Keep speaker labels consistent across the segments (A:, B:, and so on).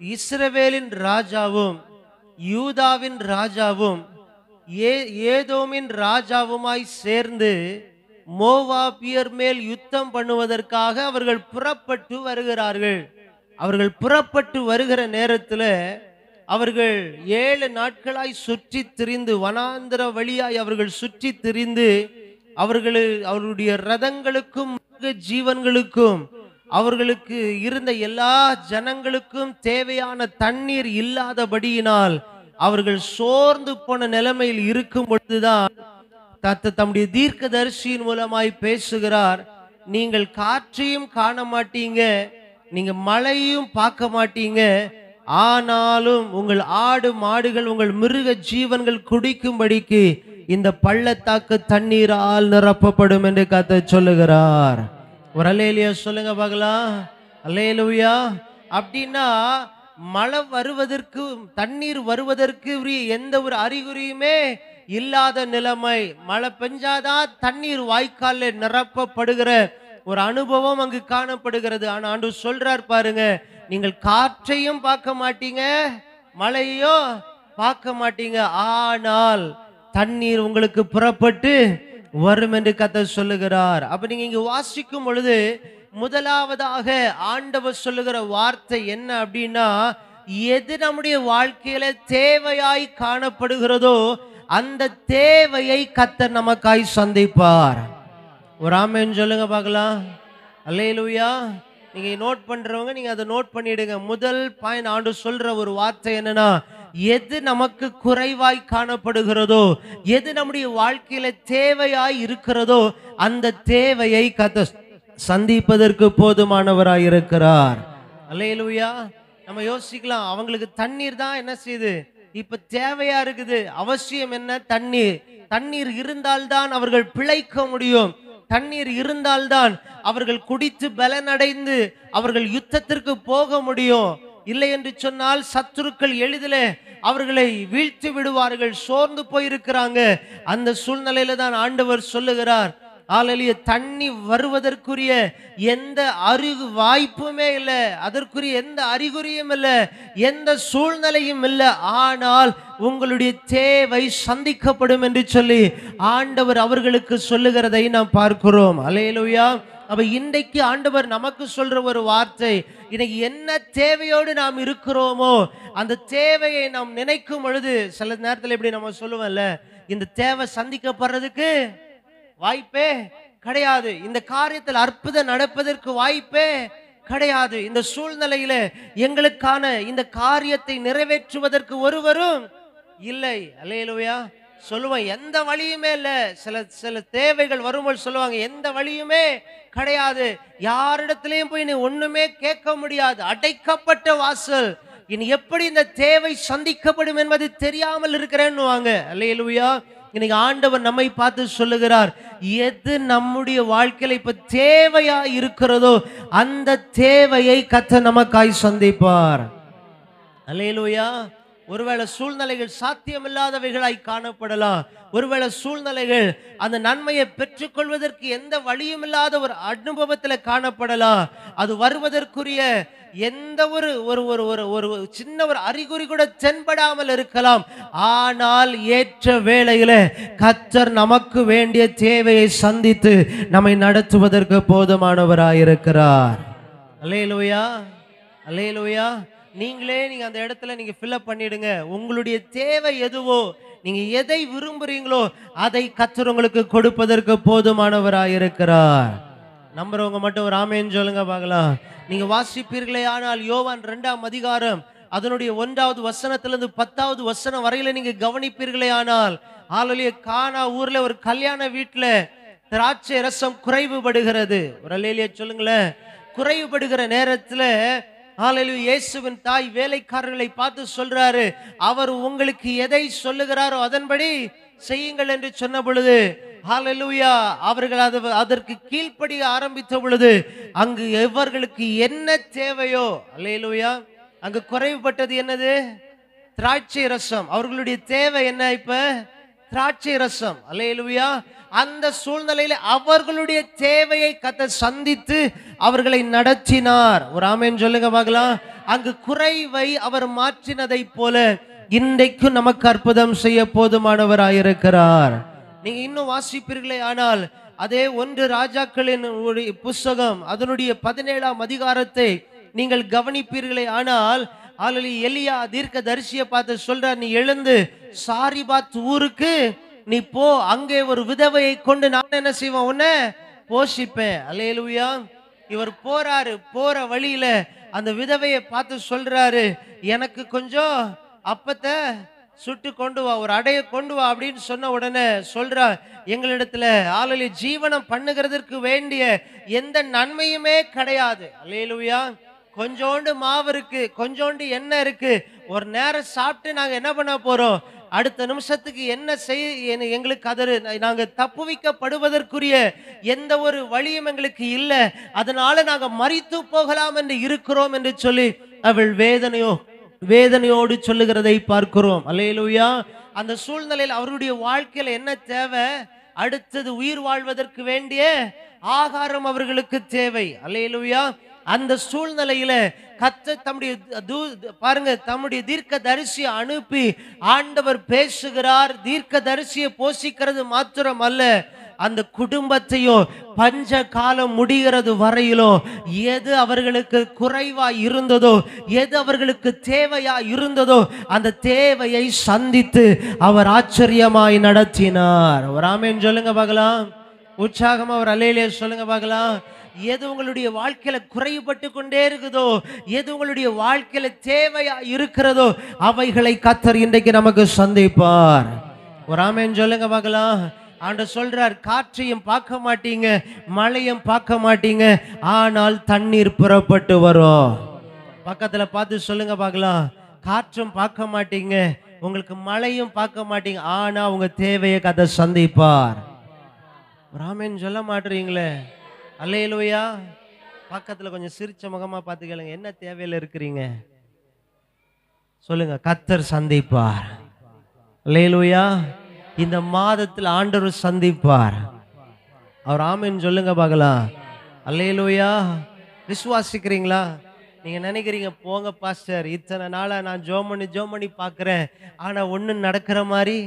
A: இஸ்ரவேலின் ராஜாவும் யூதாவின் ராஜாவும் ஏதோமின் ராஜாவுமாய் சேர்ந்து மோவாபியர் மேல் யுத்தம் பண்ணுவதற்காக அவர்கள் புறப்பட்டு வருகிறார்கள். அவர்கள் புறப்பட்டு வருகிற நேரத்தில் அவர்கள் 7 நாட்களாய் சுற்றி திரிந்து, வனாந்திர வழியாய் அவர்கள் சுற்றி திரிந்து, அவர்களுடைய ரதங்களுக்கும் ஜீவன்களுக்கும் அவர்களுக்கு இருந்த எல்லா ஜனங்களுக்கும் தேவையான தண்ணீர் இல்லாதபடியினால் அவர்கள் சோர்ந்து போன நிலைமையில் இருக்கும் பொழுதுதான் தம்முடைய தீர்க்கதரிசியின் மூலமாய் பேசுகிறார். நீங்கள் காற்றையும் காண மாட்டீங்க, நீங்க மழையும் பார்க்க மாட்டீங்க, ஆனாலும் உங்கள் ஆடு மாடுகள் உங்கள் மிருக ஜீவன்கள் குடிக்கும்படிக்கு இந்த பள்ளத்தாக்கு தண்ணீரால் நிரப்பப்படும் என்று கர்த்தர் சொல்லுகிறார். ஒரு அல்லேலூயா சொல்லுங்க பார்க்கலாம். அல்லேலூயா. அப்படின்னா மழை வருவதற்கு, தண்ணீர் வருவதற்கு எந்த ஒரு அறிகுறியுமே இல்லாத நிலைமை. மழை பெஞ்சாதான் தண்ணீர் வாய்க்காலில் நிரப்பப்படுகிற ஒரு அனுபவம் அங்கு காணப்படுகிறது. ஆனா ஆண்டவர் சொல்றார் பாருங்க, நீங்கள் காற்றையும் பார்க்க மாட்டீங்க, மழையோ பார்க்க மாட்டீங்க, ஆனால் தண்ணீர் உங்களுக்கு புறப்பட்டு வரும் என்று கர்த்தர் சொல்லுகிறார். அப்ப நீங்க இங்க வாசிக்கும் பொழுது முதலாவதாக ஆண்டவர் சொல்லுகிற வார்த்தை என்ன அப்படின்னா, எது நம்முடைய வாழ்க்கையில தேவையாய் காணப்படுகிறதோ அந்த தேவையை கர்த்தர் நமக்காய் சந்திப்பார். ஒரு ஆமென் சொல்லுங்க பார்க்கலாம். அல்லேலூயா. நீங்க நோட் பண்றவங்க நீங்க அதை நோட் பண்ணிடுங்க. முதல் பாயிண்ட் ஆண்டவர் சொல்ற ஒரு வார்த்தை என்னன்னா, எது நமக்கு குறைவாய் காணப்படுகிறதோ, எது நம்முடைய வாழ்க்கையில தேவையாய் இருக்கிறதோ அந்த தேவையை கர்த்தர் சந்திப்பதற்கு போதுமானவராய் இருக்கிறார். அல்லேலூயா. நம்ம யோசிக்கலாம், அவங்களுக்கு தண்ணீர் தான் என்ன செய்யுது இப்ப தேவையா இருக்குது. அவசியம் என்ன? தண்ணீர். தண்ணீர் இருந்தால்தான் அவர்கள் பிழைக்க முடியும். தண்ணீர் இருந்தால்தான் அவர்கள் குடித்து பலனடைந்து அவர்கள் யுத்தத்திற்கு போக முடியும். இல்லை என்று சொன்னால் சத்துருக்கள் எளிதில் அவர்களை வீழ்த்தி விடுவார்கள். சோர்ந்து போயிருக்கிறாங்க. அந்த சூழ்நிலையில தான் ஆண்டவர் சொல்லுகிறார், ஹல்லேலூயா, தண்ணி வருவதற்குரிய எந்த வாய்ப்புமே இல்லை, அதற்குரிய எந்த அறிகுறியும் இல்லை, எந்த சூழ்நிலையும் இல்லை, ஆனால் உங்களுடைய தேவை சந்திக்கப்படும் என்று சொல்லி ஆண்டவர் அவர்களுக்கு சொல்லுகிறதை நாம் பார்க்கிறோம். அல்லேலூயா. அப்ப இன்றைக்கு ஆண்டவர் நமக்கு சொல்ற ஒரு வார்த்தை, இன்னைக்கு என்ன தேவையோடு நாம் இருக்கிறோமோ அந்த தேவையை நாம் நினைக்கும் பொழுது, சில நேரத்தில் இப்படி நம்ம சொல்லுவோம்ல, இந்த தேவை சந்திக்கப்படுறதுக்கு வாய்ப்பே கிடையாது, இந்த காரியத்தில் அற்புதம் நடப்பதற்கு வாய்ப்பே கிடையாது, இந்த சூழ்நிலையில எங்களுக்கான இந்த காரியத்தை நிறைவேற்றுவதற்கு ஒருவரும் இல்லை. அல்லேலூயா. சொல்லுவாங்க எந்த வழியுமே இல்லை. சில தேவைகள் வரும்போது சொல்லுவாங்க எந்த வழியுமே கிடையாது, யாரிடத்திலையும் போய் நீ ஒண்ணுமே கேட்க முடியாது, அடைக்கப்பட்ட வாசல், இனி எப்படி இந்த தேவை சந்திக்கப்படும் என்பது தெரியாமல் இருக்கிறேன்னு வாங்க. அல்லேலூயா. இன்னைக்கு ஆண்டவர் நம்மை பார்த்து சொல்லுகிறார், எது நம்முடைய வாழ்க்கையில இப்ப தேவையா இருக்கிறதோ அந்த தேவையை கர்த்தர் நமக்காய் சந்திப்பார். அல்லேலூயா. ஒருவேளை சூழ்நிலைகள் சாத்தியமில்லாதவைகளாய் காணப்படலாம். ஒருவேளை சூழ்நிலைகள் அந்த நன்மையை பெற்றுக்கொள்வதற்கு எந்த வழியும் இல்லாத ஒரு அனுபவத்தில் காணப்படலாம். அது வருவதற்குரிய எந்த ஒரு சின்ன ஒரு அறிகுறி கூட தென்படாமல் இருக்கலாம். ஆனால் ஏற்ற வேளையில கர்த்தர் நமக்கு வேண்டிய தேவையை சந்தித்து நம்மை நடத்துவதற்கு போதுமானவராயிருக்கிறார். அல்லேலூயா. அல்லேலூயா. நீங்க அந்த இடத்துல நீங்க ஃபில்அப் பண்ணிடுங்க. உங்களுடைய தேவை எதுவோ, நீங்க எதை விரும்புறீங்களோ அதை கர்த்தர் உங்களுக்கு கொடுப்பதற்கு போதுமானவராயிருக்கிறார். நம்புறவங்க மட்டும் ஒரு ஆமென் சொல்லுங்க பார்க்கலாம். நீங்க வாசிப்பீர்களே ஆனால் யோவான் 2ஆம் அதிகாரம் அதனுடைய 1வது வசனத்திலிருந்து 10வது வசனம் வரையில நீங்க கவனிப்பீர்களே ஆனால், ஹல்லேலூயா, கானா ஊர்ல ஒரு கல்யாண வீட்டுல திராட்சை ரசம் குறைவுபடுகிறது. ஒரு அல்லேலூயா சொல்லுங்களேன். குறைவுபடுகிற நேரத்துல ஹல்லேலூயா, இயேசுவின் தாய் வேலைக்காரர்களை பார்த்து சொல்றாரு, அவர் உங்களுக்கு எதை சொல்லுகிறாரோ அதன்படி செய்யுங்கள் என்று சொன்ன பொழுது, ஹல்லேலூயா, அவர்கள் அதற்கு கீழ்ப்படிய ஆரம்பித்த பொழுது அங்கு எவர்களுக்கு என்ன தேவையோ, அல்லேலூயா, அங்கு குறைவுபட்டது என்னது? திராட்சை ரசம். அவர்களுடைய தேவை என்ன? இப்ப திராட்சை ரசம். அல்லேலூயா. அந்த சூழ்நிலையில அவர்களுடைய தேவையை கர்த்தர் சந்தித்து அவர்களை நடத்தினார். ஒரு ஆமென் சொல்லுங்க பார்க்கலாம். அங்கு குறைவை அவர் மாற்றினதை போல இன்றைக்கும் நமக்கு அற்புதம் செய்ய போதுமானவராயிருக்கிறார். நீங்க இன்னும் வாசிப்பீர்களே ஆனால் அதே 1 ராஜாக்களின் புஸ்தகம் அதனுடைய 17ஆம் அதிகாரத்தை நீங்கள் கவனிப்பீர்களே ஆனால் எலியா தீர்க்க தரிசியை பார்த்து சொல்றார், நீ எழுந்து சாரிபாத் ஊருக்கு நீ போ, அங்கே ஒரு விதவையை கொண்டு நான் என்ன செய்வேன், உன்னை போஷிப்பேன். அல்லேலூயா. இவர் போறாரு, போற வழியில அந்த விதவையை பார்த்து சொல்றாரு, எனக்கு கொஞ்சம் அப்பத்தை சுட்டு கொண்டு வா, ஒரு அடைய கொண்டு வா அப்படின்னு சொன்ன உடனே சொல்றா, எங்களிடத்துல ஜீவனம் பண்ணுகிறதற்கு வேண்டிய எந்த நன்மையுமே கிடையாது. அல்லேலூயா. கொஞ்சோண்டு மாவு இருக்கு, கொஞ்சோண்டு எண்ணெய் இருக்கு, ஒரு நேரம் சாப்பிட்டு நாங்க என்ன பண்ண போறோம், அடுத்த நிமிஷத்துக்கு என்ன செய்ய எங்களுக்கு அது நாங்க தப்புவிக்கப்படுவதற்குரிய எந்த ஒரு வழியும் எங்களுக்கு இல்லை, அதனால நாங்க மரித்து போகலாம் என்று இருக்கிறோம் என்று சொல்லி அவள் வேதனையோடு சொல்லுகிறதை பார்க்கிறோம். அல்லேலூயா. அந்த சூழ்நிலையில் அவருடைய வாழ்க்கையில என்ன தேவை, அடுத்தது உயிர் வாழ்வதற்கு வேண்டிய ஆகாரம் அவர்களுக்கு தேவை. அல்லேலூயா. அந்த சூழ்நிலையில கர்த்தர் தம்முடைய தீர்க்க தரிசியை அனுப்பி ஆண்டவர் பேசுகிறார். தீர்க்க தரிசியை போஷிக்கிறது மாத்திரம் அல்ல, அந்த குடும்பத்தையும் பஞ்ச காலம் முடிகிறது வரையிலும் எது அவர்களுக்கு குறைவா இருந்ததோ, எது அவர்களுக்கு தேவையா இருந்ததோ அந்த தேவையை சந்தித்து அவர் ஆச்சரியமாய் நடத்தினார். ஒரு ஆமென் சொல்லுங்க பார்க்கலாம். உற்சாகமா ஒரு அல்லேலூயா சொல்லுங்க பார்க்கலாம். எது உங்களுடைய வாழ்க்கையில குறைபட்டு கொண்டே இருக்குதோ, எது உங்களுடைய வாழ்க்கையில தேவையா இருக்கிறதோ அவைகளை கர்த்தர் இன்றைக்கு நமக்கு சந்திப்பார். ஒரு ஆமென் சொல்லுங்க பார்க்கலாம். ஆண்டவர் சொல்றார், காற்றையும் பார்க்க மாட்டீங்க, மழையும் பார்க்க மாட்டீங்க, ஆனால் தண்ணீர் புறப்பட்டு வரும். பக்கத்துல பார்த்து சொல்லுங்க பார்க்கலாம், காற்றும் பார்க்க மாட்டீங்க, உங்களுக்கு மழையும் பார்க்க மாட்டீங்க, ஆனா உங்க தேவையை கர்த்தர் சந்திப்பார். ஒரு ஆமென் சொல்ல மாட்டீங்களே. அல்லேலூயா. பக்கத்துல கொஞ்சம் சிரிச்ச முகமா பார்த்து கேளுங்க, என்ன தேவையில இருக்கிறீங்க சொல்லுங்க, கர்த்தர் சந்திப்பார். அல்லேலூயா. இந்த மாதத்தில் ஆண்டவர் சந்திப்பார். அவர் ஆமென் சொல்லுங்க பார்க்கலாம். அல்லேலூயா. விசுவாசிக்கிறீங்களா? நீங்க நினைக்கிறீங்க, போங்க பாஸ்டர், இத்தனை நாளா நான் ஜோம் பண்ணி பார்க்கிறேன், ஆனா ஒன்னும் நடக்கிற மாதிரி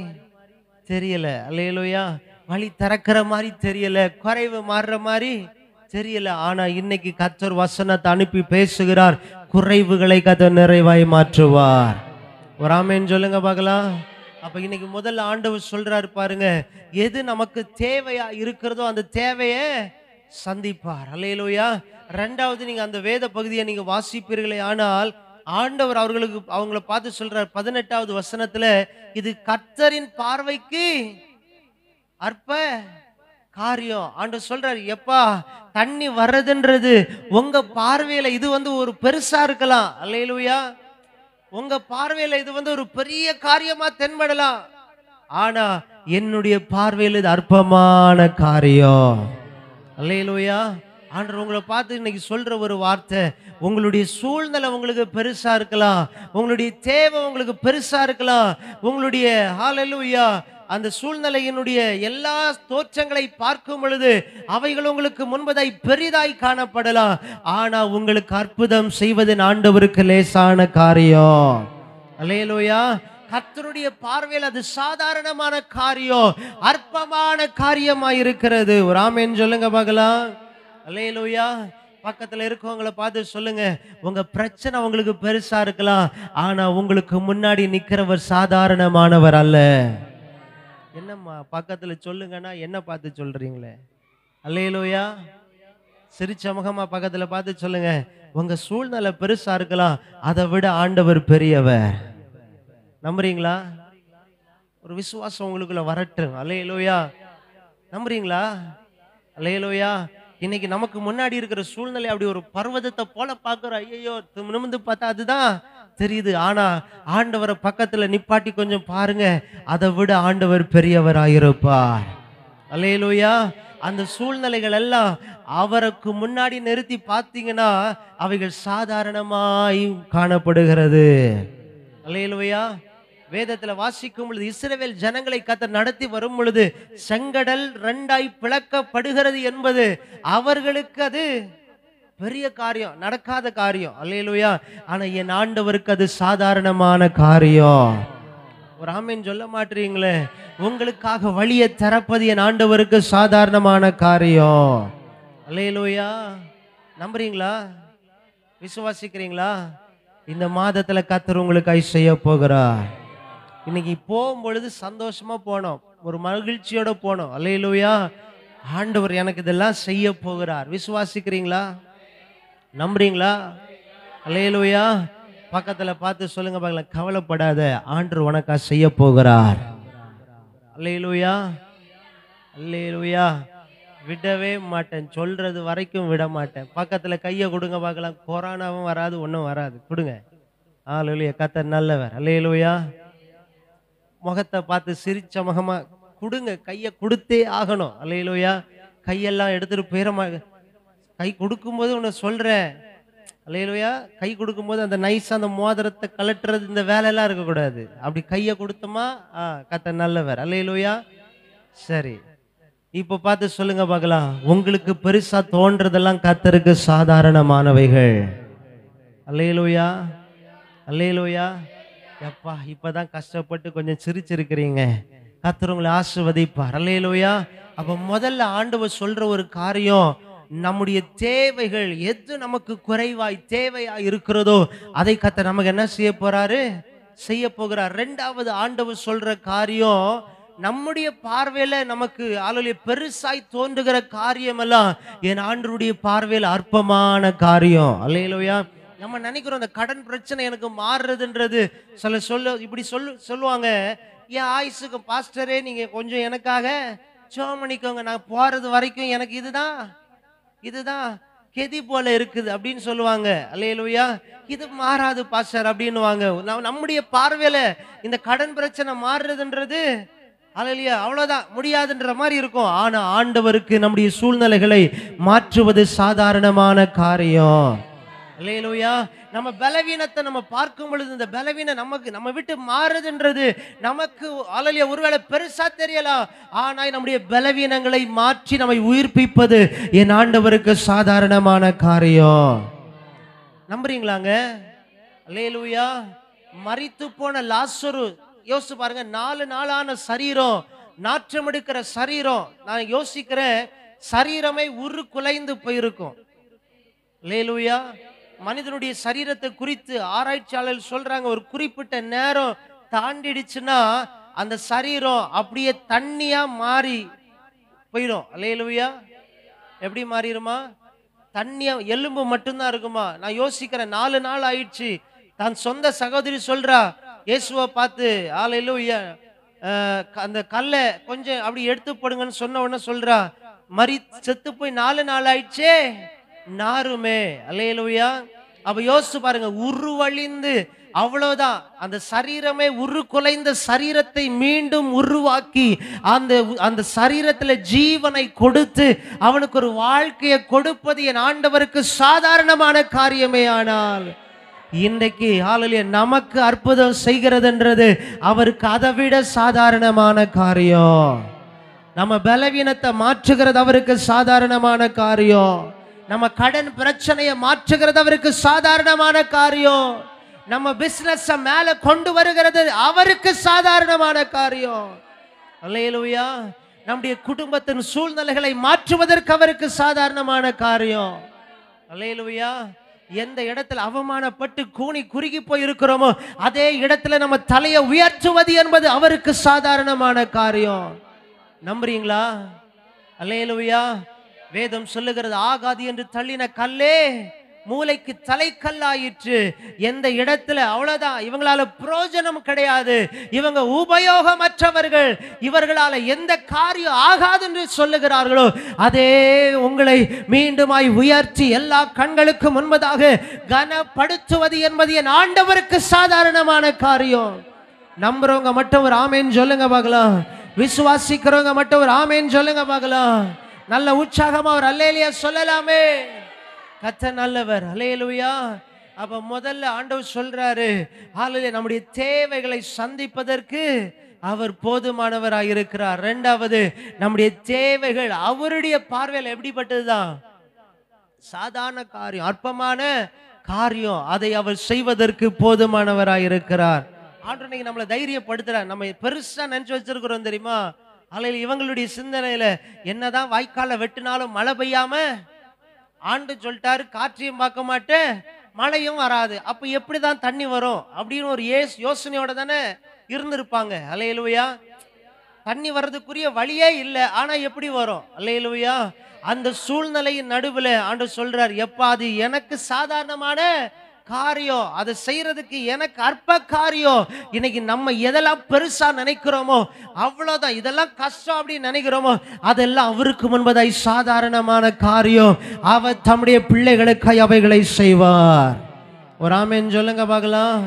A: தெரியல. அல்லேலூயா. வழி திறக்கிற மாதிரி தெரியல, குறைவு மாறுற மாதிரி தெரியல. ஆனா இன்னைக்கு கர்த்தர் வசனத்தை அனுப்பி பேசுகிறார், குறைவுகளை கர்த்தர் நிறைவாய் மாற்றுவார். ஒரு ஆமென் சொல்லுங்க பார்க்கலாம். அப்ப இன்னைக்கு முதல்ல ஆண்டவர் சொல்றாரு பாருங்க, எது நமக்கு தேவையா இருக்கிறதோ அந்த தேவையை சந்திப்பார். அல்லேலூயா. ரெண்டாவது, நீங்க அந்த வேத பகுதியை நீங்க வாசிப்பீர்களே ஆனால் ஆண்டவர் அவங்களை பார்த்து சொல்றார் 18வது வசனத்துல, இது கர்த்தரின் பார்வைக்கு அற்ப காரியம். ஆண்டவர் சொல்றாரு, எப்பா தண்ணி வர்றதுன்றது உங்க பார்வையில இது ஒரு பெருசா இருக்கலாம். அல்லேலூயா. உங்க பார்வையில இது ஒரு பெரிய காரியமா தென்படலாம், ஆனா என்னுடைய பார்வையில் இது அற்பமான காரியம். அல்லேலூயா. ஆண்டவர் உங்களை பார்த்து இன்னைக்கு சொல்ற ஒரு வார்த்தை, உங்களுடைய சூழ்நிலை உங்களுக்கு பெருசா இருக்கலாம், உங்களுடைய தேவை உங்களுக்கு பெருசா இருக்கலாம், உங்களுடைய ஹல்லேலூயா அந்த சூழ்நிலையினுடைய எல்லா தோற்றங்களை பார்க்கும் பொழுது அவைகள் உங்களுக்கு முன்பதாய் பெரிதாய் காணப்படலாம், ஆனா உங்களுக்கு அற்புதம் செய்வது ஆண்டவருக்கு லேசான காரியம். அல்லேலூயா. கர்த்தருடைய பார்வையில் அது சாதாரணமான காரியம், அற்பமான காரியமாய் இருக்கிறது. ஒரு ஆமென் சொல்லுங்க பார்க்கலாம். அல்லேலூயா. பக்கத்துல இருக்கவங்களை பார்த்து சொல்லுங்க, உங்க பிரச்சனை உங்களுக்கு பெருசா இருக்கலாம், ஆனா உங்களுக்கு முன்னாடி நிக்கிறவர் சாதாரணமானவர் அல்ல. என்னம்மா பக்கத்துல சொல்லுங்கன்னா என்ன பார்த்து சொல்றீங்களே? அல்லேலூயா. சிரிச்ச முகமா பக்கத்துல பார்த்து சொல்லுங்க, உங்க சூழ்நிலை பெருசா இருக்கலாம், அதை விட ஆண்டவர் பெரியவர். நம்புறீங்களா? ஒரு விசுவாசம் உங்களுக்குள்ள வரட்டும். அல்லேலூயா. நம்புறீங்களா? அல்லேலூயா. இன்னைக்கு நமக்கு முன்னாடி இருக்கிற சூழ்நிலை அப்படி ஒரு பர்வதத்தை போல பார்க்கிறோம். ஐயோ, நிமிர்ந்து பார்த்தா அதுதான் தெரியுது, ஆனா ஆண்டவரை பக்கத்துல நிப்பாட்டி கொஞ்சம் பாருங்க, அதை விட ஆண்டவர் பெரியவராயிருப்பார். அல்லேலூயா. அந்த சூழ்நிலைகள் எல்லாம் அவருக்கு முன்னாடி நிறுத்தி பார்த்தீங்கன்னா அவைகள் சாதாரணமாய் காணப்படுகிறது. அல்லேலூயா. வேதத்துல வாசிக்கும் பொழுது இஸ்ரவேல் ஜனங்களை கர்த்தர் நடத்தி வரும் பொழுது செங்கடல் 2ஆய் பிளக்கப்படுகிறது என்பது அவர்களுக்கு அது பெரிய காரியம், நடக்காத காரியம். அல்லேலூயா. ஆனா என் ஆண்டவருக்கு அது சாதாரணமான காரியம். ஒரு ஆமென் சொல்ல மாட்டீங்களே? உங்களுக்காக வழியை திறப்பது என் ஆண்டவருக்கு சாதாரணமான காரியம். அல்லேலூயா. நம்புறீங்களா? விசுவாசிக்கிறீங்களா? இந்த மாதத்துல கர்த்தர் உங்களுக்காய் செய்ய போகிறார். இன்னைக்கு போகும்பொழுது சந்தோஷமா போனோம், ஒரு மகிழ்ச்சியோட போனோம். அல்லேலூயா. ஆண்டவர் எனக்கு இதெல்லாம் செய்ய போகிறார். விசுவாசிக்கிறீங்களா? நம்புறீங்களா? அல்லேலூயா. பக்கத்துல பார்த்து சொல்லுங்க பார்க்கலாம், கவலைப்படாத, ஆண்டவர் உனக்கா செய்ய போகிறார். அல்லேலூயா. அல்லேலூயா. விடவே மாட்டேன், சொல்றது வரைக்கும் விட மாட்டேன். பக்கத்துல கையை கொடுங்க பார்க்கலாம், கொரோனாவும் வராது, ஒன்றும் வராது. கொடுங்க. அல்லேலூயா. கர்த்தர் நல்லவர். அல்லேலூயா. முகத்தை பார்த்து சிரிச்ச முகமா கொடுங்க, கையை கொடுத்தே ஆகணும். அல்லேலூயா. கையெல்லாம் எடுத்துட்டு போயிடமா. கை கொடுக்கும்போது ஒன்று சொல்றேன். அல்லேலூயா. கை கொடுக்கும்போது அந்த நைஸா அந்த மோதிரத்தை கலட்டுறது, இந்த வேலையெல்லாம் இருக்கக்கூடாது. அப்படி கையை கொடுத்தோமா, கர்த்தர் நல்லவர். அல்லேலூயா. சரி, இப்ப பார்த்து சொல்லுங்க பார்க்கலாம், உங்களுக்கு பெருசா தோன்றதெல்லாம் கர்த்தருக்கு சாதாரணமானவைகள். அல்லேலூயா. அல்லேலூயா. எப்பா இப்பதான் கஷ்டப்பட்டு கொஞ்சம் சிரிச்சிருக்கிறீங்க, கர்த்தர் உங்களை ஆசீர்வதிப்பார். அல்லேலூயா. அப்ப முதல்ல ஆண்டவர் சொல்ற ஒரு காரியம், நம்முடைய தேவைகள் எது நமக்கு குறைவாய் தேவையாய் இருக்கிறதோ அதை கர்த்தர் நமக்கு என்ன செய்ய போறாரு? செய்ய போகிறார். ரெண்டாவது ஆண்டவர் சொல்ற காரியம், நம்முடைய பார்வையில நமக்கு ஆளுடைய பெருசாய் தோன்றுகிற காரியம் எல்லாம் என் ஆண்டவருடைய பார்வையில் அற்பமான காரியம். அல்லேலூயா. நம்ம நினைக்கிறோம் அந்த கடன் பிரச்சனை எனக்கு மாறுறதுன்றது, இப்படி சொல்லுவாங்க, என் ஆயுசுக்கு பாஸ்டரே நீங்க கொஞ்சம் எனக்காக ஜெபம் பண்ணிக்கோங்க, நான் போறது வரைக்கும் எனக்கு இதுதான் கெதி போல இருக்குது அப்படின்னு சொல்லுவாங்க. அல்லேலூயா. இது மாறாது பாஸ்டர் அப்படின்னுவாங்க. நம்முடைய பார்வையில இந்த கடன் பிரச்சனை மாறுறதுன்றது அல்லேலூயா அவ்வளவுதான், முடியாதுன்ற மாதிரி இருக்கும். ஆனா ஆண்டவருக்கு நம்முடைய சூழ்நிலைகளை மாற்றுவது சாதாரணமான காரியம். அல்லேலூயா. நம்ம பலவீனத்தை நம்ம பார்க்கும் பொழுது இந்த பலவீனம் நம்ம விட்டு மாறுதுன்றது நமக்கு அல்லேலூயா ஒருவேளை பெருசா தெரியலாம். ஆனா நம்முடைய பலவீனங்களை மாற்றி நம்மை உயிர்ப்பிப்பது என் ஆண்டவருக்கு சாதாரணமான காரியம். நம்புறீங்களாங்க? அல்லேலூயா. மரித்து போன லாசரு யோசிச்சு பாருங்க, 4 நாளான சரீரம், நாற்றம் எடுக்கிற சரீரம். நான் யோசிக்கிறேன், சரீரமே குலைந்து போயிருக்கும். அல்லேலூயா. மனிதனுடைய சரீரத்தை குறித்து ஆராய்ச்சியாளர்கள் சொல்றாங்க, ஒரு குறிப்பிட்ட நேரம் தாண்டிடுச்சுன்னா அந்த சரீரம் அப்படியே தண்ணியா மாறி போயிடும். அல்லேலூயா. எப்படி மாறிடுமா? தண்ணியா, எலும்பு மட்டும்தான் இருக்குமா? நான் யோசிக்கிறேன், 4 நாள் ஆயிடுச்சு. தான் சொந்த சகோதரி சொல்றா, இயேசுவை பார்த்து, அல்லேலூயா, அந்த கல்லை கொஞ்சம் அப்படி எடுத்து போடுங்கன்னு சொன்ன உடனே சொல்றா, செத்து போய் 4 நாள் ஆயிடுச்சே, நாருமே. அல்லேலூயா. அப்ப யோசிச்சு பாருங்க, உருவழிந்து அவ்வளவுதான், அந்த சரீரமே குலைந்த சரீரத்தை மீண்டும் உருவாக்கி அந்த சரீரத்துல ஜீவனை கொடுத்து அவனுக்கு ஒரு வாழ்க்கையை கொடுப்பது என் ஆண்டவருக்கு சாதாரணமான காரியமே. ஆனால் இன்றைக்கு ஹalleluya நமக்கு அற்புதம் செய்கிறதுன்றது அவருக்கு அதைவிட சாதாரணமான காரியம். நம்ம பலவீனத்தை மாற்றுகிறது அவருக்கு சாதாரணமான காரியம். நம்ம கடன் பிரச்சனையை மாற்றுகிறது அவருக்கு சாதாரணமான காரியம். நம்ம பிசினஸ் மேல கொண்டு வருகிறது அவருக்கு சாதாரணமான காரியம். அல்லேலூயா. நம்முடைய குடும்பத்தின் சூழ்நிலைகளை மாற்றுவதற்கு அவருக்கு சாதாரணமான காரியம். அல்லேலூயா. எந்த இடத்துல அவமானப்பட்டு கூனி குறுகி போய் இருக்கிறோமோ அதே இடத்துல நம்ம தலையை உயர்த்துவது என்பது அவருக்கு சாதாரணமான காரியம். நம்புறீங்களா? அல்லேலூயா. வேதம் சொல்லுகிறது, ஆகாது என்று தள்ளின கல்லே மூளைக்கு தலைக்கல்லாயிற்று. எந்த இடத்துல அவ்வளவுதான், இவங்களால பிரயோஜனம் கிடையாது, இவங்க உபயோகமற்றவர்கள், இவர்களால எந்த காரியம் ஆகாது என்று சொல்லுகிறார்களோ அதே உங்களை மீண்டுமாய் உயர்த்தி எல்லா கண்களுக்கு முன்பதாக கனப்படுத்துவது என்பது என் ஆண்டவருக்கு சாதாரணமான காரியம். நம்புறவங்க மட்டும் ஒரு ஆமேன் சொல்லுங்க பார்க்கலாம். விசுவாசிக்கிறவங்க மட்டும் ஒரு ஆமேன் சொல்லுங்க பார்க்கலாம். நல்ல உற்சாகமா ஒரு அல்லேலூயா சொல்லலாமே. கர்த்தர் நல்லவர். அல்லேலூயா. அப்ப முதல்ல ஆண்டவர் சொல்றாரு, ஹalleluya, நம்முடைய தேவைகளை சந்திப்பதற்கு அவர் போதுமானவராக இருக்கிறார். இரண்டாவது, நம்முடைய தேவைகள் அவருடைய பார்வையில் எப்படிப்பட்டதுதான்? சாதாரண காரியம், அற்பமான காரியம், அதை அவர் செய்வதற்கு போதுமானவராயிருக்கிறார். ஆண்டவர் இன்னைக்கு நம்மளை தைரியப்படுத்துறார். நம்ம பெருசா நினைச்சு வச்சிருக்கிறோம் தெரியுமா? அல்ல இவங்களுடைய சிந்தனையில என்னதான் வாய்க்கால வெட்டினாலும் மழை பெய்யாம, ஆண்டு சொல்லிட்டாரு காற்றையும் பார்க்க மாட்டேன் மழையும் வராது, அப்ப எப்படிதான் தண்ணி வரும் அப்படின்னு ஒரு யோசனையோட தானே இருந்திருப்பாங்க. அல்லேலூயா. தண்ணி வர்றதுக்குரிய வழியே இல்லை, ஆனா எப்படி வரும்? அல்லேலூயா. அந்த சூழ்நிலையின் நடுவுல ஆண்டவர் சொல்றார், எப்பா அது எனக்கு சாதாரணமான காரியம், அதை செய்யறதுக்கு எனக்கு அற்ப காரியம். இன்னைக்கு நம்ம எதெல்லாம் பெருசா நினைக்கிறோமோ அவ்வளவுதான், இதெல்லாம் கஷ்டம் அப்படின்னு நினைக்கிறோமோ அதெல்லாம் அவருக்கு முன்பதாய் சாதாரணமான காரியம். அவர் தம்முடைய பிள்ளைகளுக்காய் அவைகளை செய்வார். ஒரு ஆமென் சொல்லுங்க பார்க்கலாம்.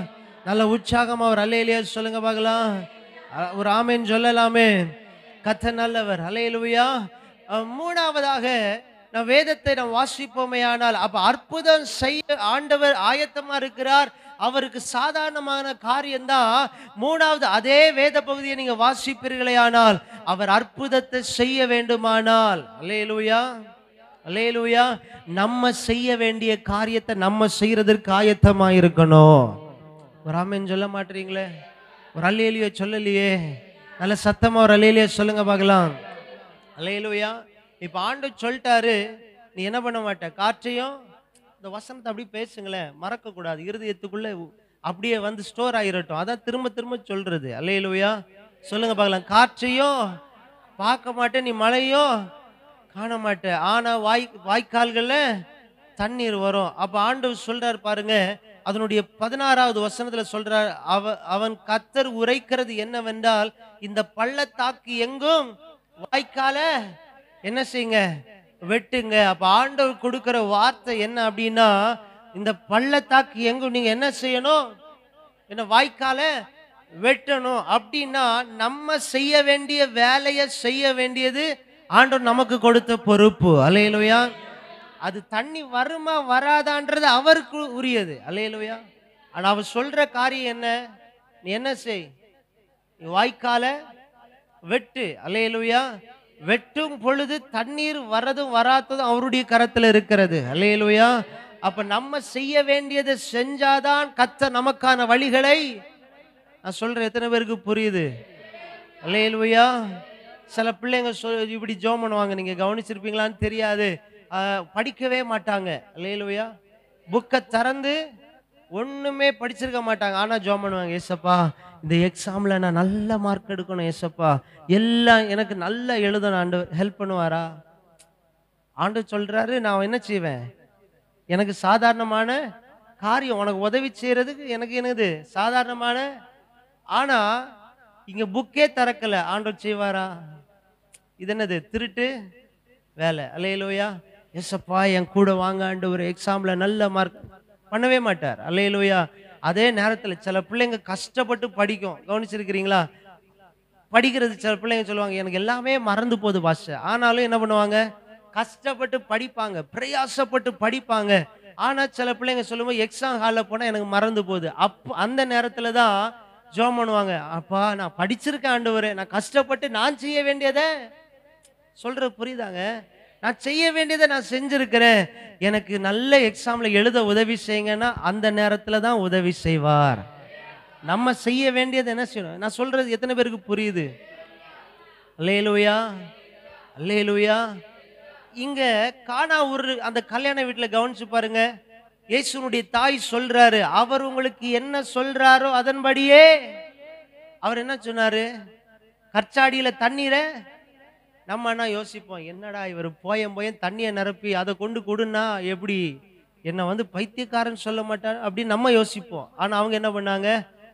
A: நல்ல உற்சாகமா ஒரு அல்லேலூயா சொல்லுங்க பார்க்கலாம். ஒரு ஆமென் சொல்லலாமே. கர்த்தர் நல்லவர். அல்லேலூயா. மூணாவதாக நம் வேதத்தை நாம் வாசிப்போமே ஆனால், அப்ப அற்புதம் செய்ய ஆண்டவர் ஆயத்தமா இருக்கிறார். அவருக்கு சாதாரணமான காரியம்தான். மூணாவது அதே வேத பகுதியை நீங்க வாசிப்பீர்களே ஆனால், அவர் அற்புதத்தை செய்ய வேண்டுமானால், அல்லேலூயா அல்லேலூயா, நம்ம செய்ய வேண்டிய காரியத்தை நம்ம செய்யறதற்கு ஆயத்தமா இருக்கணும். ஒரு ஆமென் சொல்ல மாட்டீங்களே? ஒரு அல்லேலூயா சொல்லலையே? நல்ல சத்தமா ஒரு அல்லேலூயா சொல்லுங்க பார்க்கலாம். அல்லேலூயா. இப்ப ஆண்டு சொல்லிட்டாரு, நீ என்ன பண்ண மாட்ட, காற்றையும், இந்த வசனத்தை அப்படியே பேசுங்களேன், மறக்க கூடாது, இருதயத்துக்குள்ள அப்படியே வந்து ஸ்டோர் ஆகிரட்டும். அதான் திரும்ப திரும்ப சொல்றது. அல்லேலூயா சொல்லுங்க பார்க்கலாம். காற்றையும் பார்க்க மாட்டேன், நீ மழையும் காண மாட்டேன், ஆனா வாய்க்கால்கள்ல தண்ணீர் வரும். அப்ப ஆண்டவர் சொல்றாரு பாருங்க, அதனுடைய 16வது வசனத்துல சொல்றார், அவன் கர்த்தர் உரைக்கிறது என்னவென்றால், இந்த பள்ளத்தாக்கு எங்கும் வாய்க்கால என்ன செய்யுங்க, வெட்டுங்க. அப்ப ஆண்டவர் கொடுக்கிற வார்த்தை என்ன அப்படின்னா, இந்த பள்ளத்தாக்கு எங்கும் நீங்க என்ன செய்யணும், என்ன வாய்க்கால வெட்டணும். அப்படின்னா நம்ம செய்ய வேண்டிய வேலையை செய்ய வேண்டியது ஆண்டவர் நமக்கு கொடுத்த பொறுப்பு. அல்லேலூயா. அது தண்ணி வருமா வராதான்றது அவருக்கு உரியது. அல்லேலூயா. ஆனா அவர் சொல்ற காரியம் என்ன, நீ என்ன செய், வாய்க்கால வெட்டு. அல்லேலூயா. வெட்டும் பொழுது தண்ணீர் வரதும் வராததும் அவருடைய கரத்தில் இருக்கிறது. அல்லேலூயா. அப்ப நம்ம செய்ய வேண்டியதை செஞ்சாதான் கர்த்தர் நமக்கான வழிகளை, நான் சொல்றேன், எத்தனை பேருக்கு புரியுது? அல்லேலூயா. சில பிள்ளைங்க இப்படி ஜெபம் பண்ணுவாங்க, நீங்க கவனிச்சிருப்பீங்களான்னு தெரியாது, படிக்கவே மாட்டாங்க. அல்லேலூயா. புக்கை திறந்து ஒண்ணுமே படிச்சிருக்க மாட்டாங்க, ஆனா ஜெபம் பண்ணுவாங்க, ஏசப்பா இந்த எக்ஸாம்ல நான் நல்ல மார்க் எடுக்கணும், ஏசப்பா எல்லாம் எனக்கு நல்லா எழுதணும், ஆண்டவர் ஹெல்ப் பண்ணுவாரா? ஆண்டவர் சொல்றாரு, நான் என்ன செய்வேன், எனக்கு சாதாரணமான காரியம், உனக்கு உதவி செய்யறதுக்கு எனக்கு என்னது சாதாரணமான. ஆனா இங்க புக்கே திறக்கல, ஆண்டவர் செய்வாரா? இது என்னது, திருட்டு வேலை. அல்லேலூயா. ஏசப்பா என் கூட வாங்க ஆண்டவர், எக்ஸாம்ல நல்ல மார்க், பண்ணவே மாட்டார். அல்லேலூயா. அதே நேரத்தில் சில பிள்ளைங்க கஷ்டப்பட்டு படிக்கும், கவனிச்சிருக்கிறீங்களா? படிக்கிறது சில பிள்ளைங்க சொல்லுவாங்க, எனக்கு எல்லாமே மறந்து போகுது பாஸ்டர், ஆனாலும் என்ன பண்ணுவாங்க, கஷ்டப்பட்டு படிப்பாங்க, பிரயாசப்பட்டு படிப்பாங்க. ஆனா சில பிள்ளைங்க சொல்லும்போது எக்ஸாம் ஹாலில் போனா எனக்கு மறந்து போகுது. அந்த நேரத்துல தான் ஜெபம் பண்ணுவாங்க, அப்பா நான் படிச்சிருக்கேன் ஆண்டவரே, நான் கஷ்டப்பட்டு நான் செய்ய வேண்டியதை சொல்ற, புரியுதாங்க, நான் செய்ய வேண்டியதை நான் செஞ்சிருக்கிறேன், எனக்கு நல்ல எக்ஸாம்ல எழுத உதவி செய்யுங்கன்னா அந்த நேரத்துல தான் உதவி செய்வார். நம்ம செய்ய வேண்டியது என்ன செய்யணும், நான் சொல்றது எத்தனை பேருக்கு புரியுது? அல்லேலூயா அல்லேலூயா. இங்க கானா ஊர் அந்த கல்யாண வீட்டுல கவனிச்சு பாருங்க, இயேசுனுடைய தாய் சொல்றாரு, அவர் உங்களுக்கு என்ன சொல்றாரோ அதன்படியே. அவர் என்ன சொன்னாரு, கற்சாடியில தண்ணீரை, நம்ம என்ன யோசிப்போம், என்னடா இவர் போயம் தண்ணியை நிரப்பி அதை கொண்டு கொடுன்னா எப்படி, என்ன வந்து பைத்தியக்காரன் சொல்ல மாட்டார் அப்படின்னு நம்ம யோசிப்போம். ஆனா அவங்க என்ன பண்ணாங்க,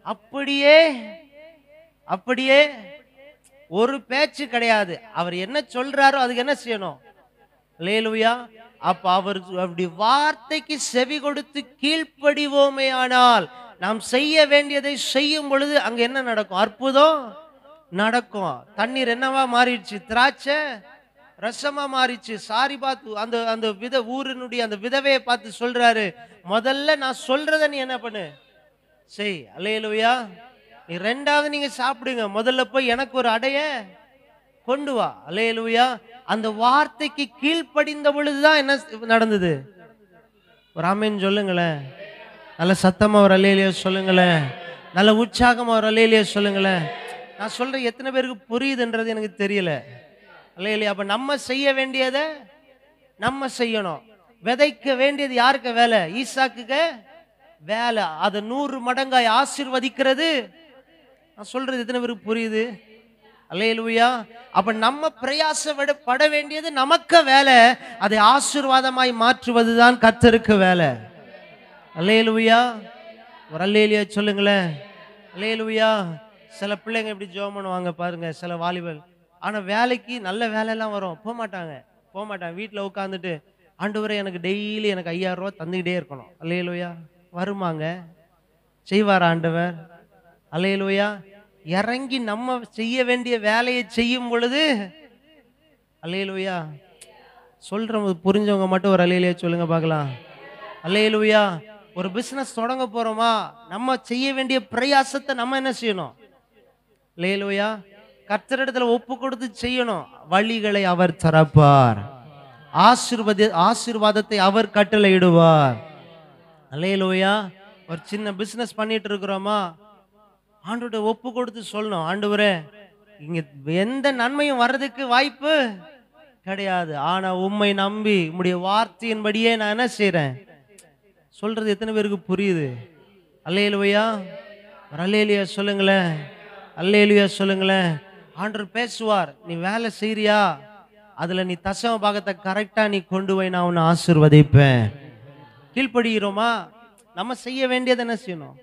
A: அப்படியே அப்படியே, ஒரு பேச்சு கிடையாது, அவர் என்ன சொல்றாரோ அதுக்கு என்ன செய்யணும். அல்லேலூயா. அப்ப அவர் அப்படி வார்த்தைக்கு செவி கொடுத்து கீழ்ப்படிவோமே ஆனால், நாம் செய்ய வேண்டியதை செய்யும் பொழுது அங்க என்ன நடக்கும், அற்புதம் நடக்கும். தண்ணீர் என்னவா மாறிடுச்சு, திராட்சை ரசமா மாறிடுச்சு. சாரிபாத் அந்த அந்த ஊரினுடைய அந்த விதவையை பார்த்து சொல்றாரு, முதல்ல நான் சொல்றத நீ என்ன பண்ணு, செய். அல்லேலூயா. நீ ரெண்டாவது நீங்க சாப்பிடுங்க, முதல்ல போய் எனக்கு ஒரு அடைய கொண்டு வா. அல்லேலூயா. அந்த வார்த்தைக்கு கீழ்ப்படிந்த பொழுதுதான் என்ன நடந்தது? ஒரு ஆமென் சொல்லுங்களேன். நல்ல சத்தமா ஒரு அல்லேலூயா சொல்லுங்களேன். நல்ல உற்சாகமா ஒரு அல்லேலூயா சொல்லுங்களேன். நான் சொல்றேன், எத்தனை பேருக்கு புரியுதுன்றது எனக்கு தெரியல. அல்லேலூயா. அப்ப நம்ம செய்ய வேண்டியதை நம்ம செய்யணும். விதைக்க வேண்டியது யாருக்கு வேலை? ஈசாக்குக்கு வேலை. அதை 100 மடங்காய் ஆசீர்வதிக்கிறது. நான் சொல்றது எத்தனை பேருக்கு புரியுது? அல்லேலூயா. அப்ப நம்ம பிரயாசப்பட வேண்டியது நமக்கு வேலை. அதை ஆசீர்வாதமாய் மாற்றுவதுதான் கர்த்தருக்கு வேலை. அல்லேலூயா. ஒரு அல்லேலூயா சொல்லுங்களேன். அல்லேலூயா. சில பிள்ளைங்க இப்படி ஜெபம் பண்ணுவாங்க பாருங்க, சில வாலிபர். ஆனா வேலைக்கு நல்ல வேலையெல்லாம் வரும், போக மாட்டாங்க. வீட்டில் உட்காந்துட்டு, ஆண்டவரே எனக்கு டெய்லி எனக்கு 5000 ரூபா தந்துக்கிட்டே இருக்கணும். அல்லேலூயா. வருமாங்க? செய்வார் ஆண்டவர்? அல்லேலூயா. இறங்கி நம்ம செய்ய வேண்டிய வேலையை செய்யும் பொழுது, அல்லேலூயா, சொல்றவங்க புரிஞ்சவங்க மட்டும் ஒரு அல்லேலூயா சொல்லுங்க பார்க்கலாம். அல்லேலூயா. ஒரு பிசினஸ் தொடங்க போறோமா, நம்ம செய்ய வேண்டிய பிரயாசத்தை நம்ம என்ன செய்யணும்? அல்லேலூயா. கர்த்தரிடத்துல ஒப்பு கொடுத்து செய்யணும். வழிகளை அவர் திறப்பார், ஆசீர்வாதத்தை அவர் கட்டளையிடுவார். அல்லேலூயா. ஒரு சின்ன பிசினஸ் பண்ணிட்டு இருக்கிறோமா, ஆண்டவர்கிட்ட ஒப்பு கொடுத்து சொல்லணும், ஆண்டவரே இங்க எந்த நன்மையும் வர்றதுக்கு வாய்ப்பு கிடையாது, ஆனா உம்மை நம்பி உம்முடைய வார்த்தையின்படியே நான் என்ன செய்றேன். சொல்றது எத்தனை பேருக்கு புரியுது? அல்லேலூயா. அல்லேலூயா சொல்லுங்களேன். அல்லேலூயா சொல்லுங்களேன். ஆண்டவர் பேசுவார். நீ வேலை செய்றியா, அதுல நீ தசம பாகத்தை கரெக்டா நீ கொண்டு போய் நான் உன்னை ஆசீர்வதிப்பேன். கீழ்ப்படுகிறோமா? நம்ம செய்ய வேண்டியது என்ன செய்யணும்?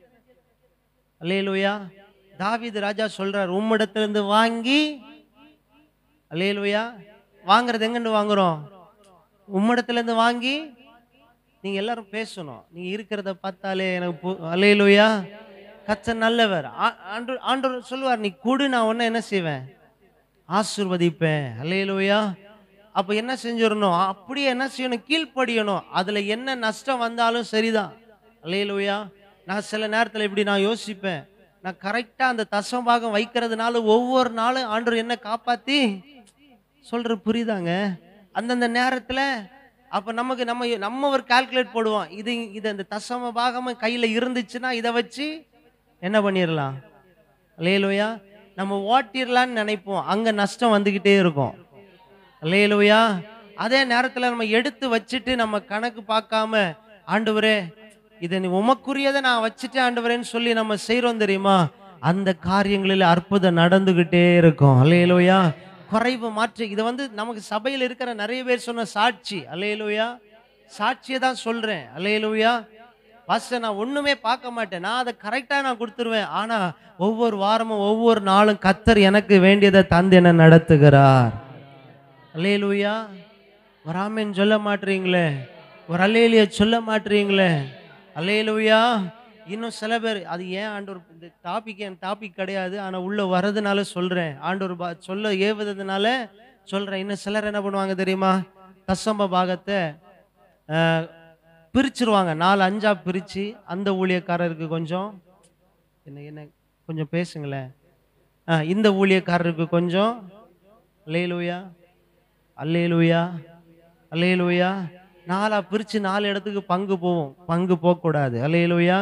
A: அல்லேலூயா. தாவீது ராஜா சொல்றார், உம்மிடத்திலிருந்து வாங்கி. அல்லேலூயா. வாங்குறது எங்கிருந்து வாங்குறோம்? உம்மிடத்திலிருந்து வாங்கி. நீங்க எல்லாரும் பேசணும். நீங்க இருக்கிறத பார்த்தாலே எனக்கு அல்லேலூயா. கர்த்தர் நல்லவர். ஆண்டவர் சொல்லுவார், நீ கூடு, நான் உன்னை என்ன செய்வேன்? ஆசீர்வதிப்பேன். அல்லேலூயா. அப்ப என்ன செஞ்சிடணும்? அப்படியே என்ன செய்யணும்? கீழ்ப்படியணும். அதுல என்ன நஷ்டம் வந்தாலும் சரிதான். அல்லேலூயா. நான் சில நேரத்துல இப்படி நான் யோசிப்பேன், நான் கரெக்டா அந்த தசம பாகம் வைக்கிறதுனால ஒவ்வொரு நாளும் ஆண்டவர் என்ன காப்பாத்தி சொல்ற, புரியுதாங்க? அந்தந்த நேரத்துல அப்ப நமக்கு நம்ம ஒரு கால்குலேட் போடுவோம். இது அந்த தசம பாகம் கையில இருந்துச்சுன்னா இதை வச்சு என்ன பண்ணிடலாம். அல்லேலூயா. நம்ம ஓட்டிடலான்னு நினைப்போம், அங்க நஷ்டம் வந்துகிட்டே இருக்கும். அல்லேலூயா. அதே நேரத்துல நம்ம எடுத்து வச்சுட்டு நம்ம கணக்கு பார்க்காம, ஆண்டவரே இதை நீ உமக்குரியதை நான் வச்சுட்டேன் ஆண்டவரேன்னு சொல்லி நம்ம செய்யறோம் தெரியுமா, அந்த காரியங்களில் அற்புதம் நடந்துகிட்டே இருக்கும். அல்லேலூயா. குறைவு மாற்றி இது நமக்கு சபையில் இருக்கிற நிறைய பேர் சொன்ன சாட்சி. அல்லேலூயா. சாட்சியை தான் சொல்றேன். அல்லேலூயா. பாஸ்டர் நான் ஒண்ணுமே பார்க்க மாட்டேன், நான் அதை கரெக்டா நான் கொடுத்துருவேன், ஆனா ஒவ்வொரு வாரமும் ஒவ்வொரு நாளும் கர்த்தர் எனக்கு வேண்டியதை தந்து என்ன நடத்துகிறார். அல்லேலூயா. ஒரு ஆமென் சொல்ல மாட்டீங்களே, ஒரு அல்லேலூயா சொல்ல மாட்டீங்களே. அல்லேலூயா. இன்னும் சில பேர், அது ஏன் ஆண்டவர் இந்த டாபிக் என் டாபிக் கிடையாது, ஆனா உள்ள வர்றதுனால சொல்றேன், ஆண்டவர் சொல்ல ஏவுறதுனால சொல்றேன். இன்னும் சிலர் என்ன பண்ணுவாங்க தெரியுமா, தசம பாகத்தை பிரிச்சிருவாங்க, 4-5 பிரிச்சு அந்த ஊழியக்காரருக்கு கொஞ்சம் என்ன கொஞ்சம் பேசுங்களேன், இந்த ஊழியக்காரருக்கு கொஞ்சம். அல்லேலூயா. அல்லேலூயா. அல்லேலூயா. 4 பிரிச்சு 4 இடத்துக்கு பங்கு போவோம், பங்கு போகக்கூடாது. அல்லேலூயா.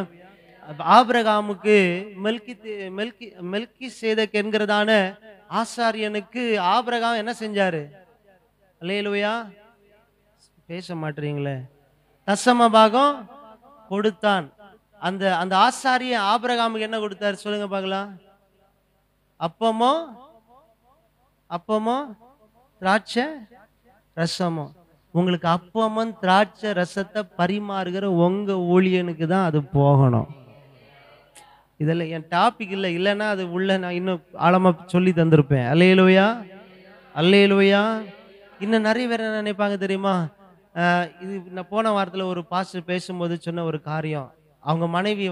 A: ஆபிரகாமுக்கு மெல்கிசேதேக் என்கிறதான ஆசாரியனுக்கு ஆபிரகாம் என்ன செஞ்சாரு? அல்லேலூயா. பேச மாட்டீங்களே. தசம பாகம் கொடுத்தான். அந்த அந்த ஆசாரியன் ஆபிரகாமுக்கு என்ன கொடுத்தாரு சொல்லுங்க பார்க்கலாம்? அப்பமோ திராட்சை ரசமோ. உங்களுக்கு அப்பமும் திராட்சை ரசத்தை பரிமாறுகிற உங்க ஊழியனுக்கு தான் அது போகணும். இதெல்லாம் என் டாபிக் இல்லை, இல்லைன்னா அது உள்ள நான் இன்னும் ஆழமா சொல்லி தந்திருப்பேன். அல்லேலூயா. அல்லேலூயா. இன்னும் நிறைய பேர் என்ன நினைப்பாங்க தெரியுமா, இது நான் போன வாரத்தில் ஒரு பாஸ்டர் பேசும்போது சொன்ன ஒரு காரியம், அவங்க மனைவி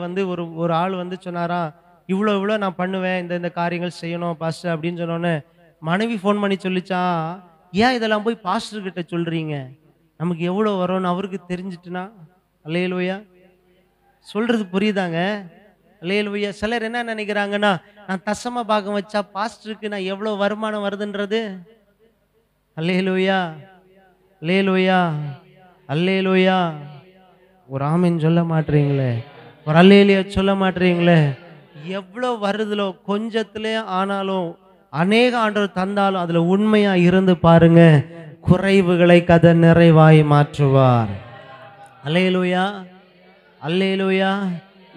A: ஒரு ஆள் சொன்னாரா, இவ்வளோ நான் பண்ணுவேன், இந்த காரியங்கள் செய்யணும் பாஸ்டர் அப்படின்னு சொன்னோன்னே மனைவி ஃபோன் பண்ணி சொல்லிச்சான், ஏன் இதெல்லாம் போய் பாஸ்டர் கிட்ட சொல்றீங்க, நமக்கு எவ்வளோ வரும்னு அவருக்கு தெரிஞ்சிட்டுனா. அல்லேலூயா. சொல்றது புரியுதாங்க? அல்லேலூயா. சிலர் என்ன நினைக்கிறாங்கன்னா, நான் தசம பாகம் வச்சா பாஸ்டருக்கு நான் எவ்வளவு வருமானம் வருதுன்றது. அல்லேலூயா, அல்லேலூயா, அல்லேலூயா. ஒரு ஆமீன் சொல்ல மாட்டீங்களே, ஒரு அல்லேலூயா சொல்ல மாட்டீங்களே. எவ்வளவு வருதுலோ கொஞ்சத்திலே ஆனாலும் அநேக ஆண்டவர் தந்தாலும் அதுல உண்மையா இருந்து பாருங்க, குறைவுகளை கர்த்தர் நிறைவாய் மாற்றுவார். அல்லேலூயா, அல்லேலூயா.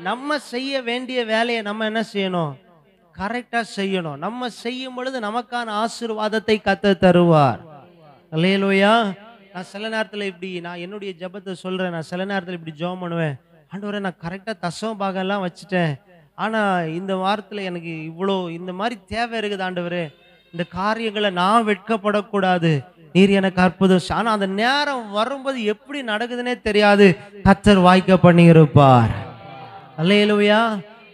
A: நம்ம செய்ய வேண்டிய வேலையை நம்ம என்ன செய்யணும்? கரெக்டா செய்யணும். நம்ம செய்யும் பொழுது நமக்கான ஆசீர்வாதத்தை கர்த்தர் தருவார். அல்லேலூயா. நான் சில நேரத்துல இப்படி நான் என்னுடைய ஜெபத்தை சொல்றேன். நான் சில நேரத்துல இப்படி ஜெபம் பண்ணுவேன். ஆண்டவரே, நான் கரெக்டா தசம பாகம் எல்லாம் வச்சுட்டேன். ஆனா இந்த வாரத்துல எனக்கு இவ்வளோ இந்த மாதிரி தேவை இருக்குது ஆண்டவரே. இந்த காரியங்களை நான் வெட்கப்படக்கூடாது. நீர் எனக்கு அற்புதம். ஆனா அந்த நேரம் வரும்போது எப்படி நடக்குதுன்னே தெரியாது. கர்த்தர் வாய்க்க பண்ணி இருப்பார். அல்லேலூயா.